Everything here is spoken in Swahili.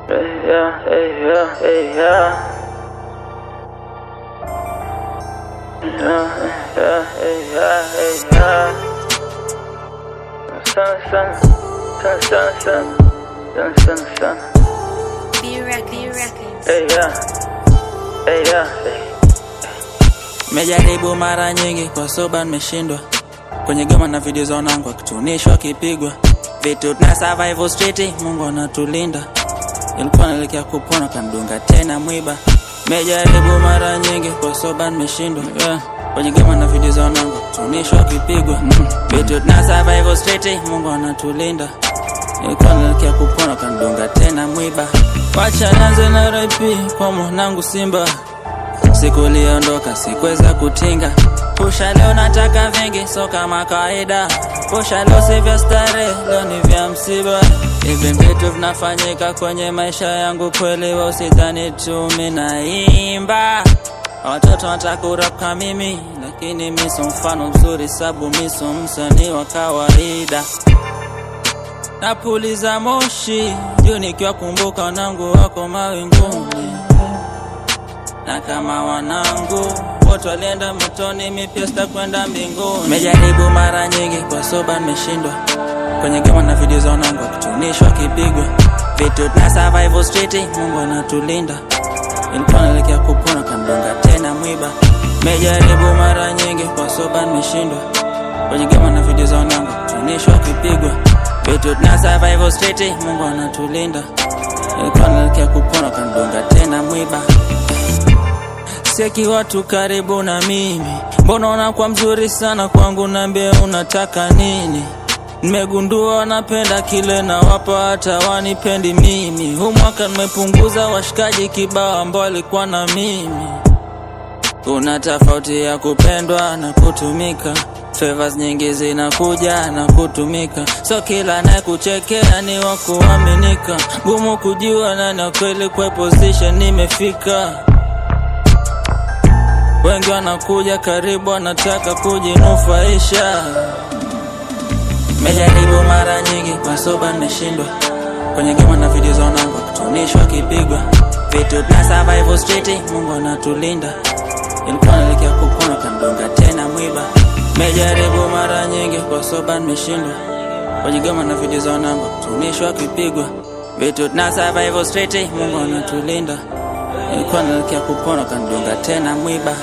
Yeah, yeah, yeah. Son. B Records. Mejaribu mara nyingi kwa soba nimeshindwa. Kwenye gama na video za wanangu akitunishwa kipigwa. Vitu na survival street Mungu anatulinda. Ilikuwa naelekea kupona kandunga tena mwiba. Mejaribu mara nyingi kwa soba nimeshindwa. Kwenye gama na video za wanangu akitunishwa kipigwa. Vitu na survival street Mungu anatulinda. Ilikuwa naelekea kupona kandunga tena mwiba. Wacha nianze na RIP kwa mwanangu Simba. Siku iliondoka sikuweza kutinga. Pusha leo nataka vingi so kama kawaida. Pusha leo si vya starehe, leo ni vya msiba. Hivi vitu vinafanyika kwenye maisha yangu kweli, wewe usidhani tu mimi naimba. Watoto wanataka kurap kama mimi, lakini mimi sio mfano mzuri sababu mimi sio msanii wa kawaida. Napuliza moshi juu nikiwa kumbuka wanangu wako mawinguni. Na kama wanangu wote walienda motoni, mimi pia sitakwenda mbinguni. Mejaribu mara nyingi kwa soba nimeshindwa. Kwenye gama na video za wanangu akitunishwa kipigwa. Vitu na survival street Mungu anatulinda. Ilikuwa naelekea kupona kandunga tena mwiba. Mejaribu mara nyingi kwa soba nimeshindwa. Kwenye gama na video za wanangu akitunishwa kipigwa. Vitu na survival street Mungu anatulinda. Ilikuwa naelekea kupona kandunga tena mwiba. Seki watu karibu na mimi, mbona unakuwa mzuri sana kwangu, niambie unataka nini? Nimegundua napenda kile na wapa hata wanipendi mimi. Huu mwaka nimepunguza washikaji kibao ambao walikuwa na mimi. Kuna tofauti ya kupendwa na kutumika. Favors nyingi zinakuja na kutumika. So kila naye kuchekea ni wa kuaminika. Gumu kujua nani kweli kwa position nimefika. Wengi wanakuja karibu wanataka kujinufaisha. Mejaribu mara nyingi kwa soba nimeshindwa. Kwenye gama na video za wanangu akitunishwa kipigwa. Vitu na survival street Mungu anatulinda. Ilikuwa naelekea kupona kandunga tena mwiba. Mejaribu mara nyingi kwa soba nimeshindwa. Kwenye gama na video za wanangu akitunishwa kipigwa. Vitu na survival street Mungu anatulinda. Ilikuwa naelekea kupona kandunga tena mwiba.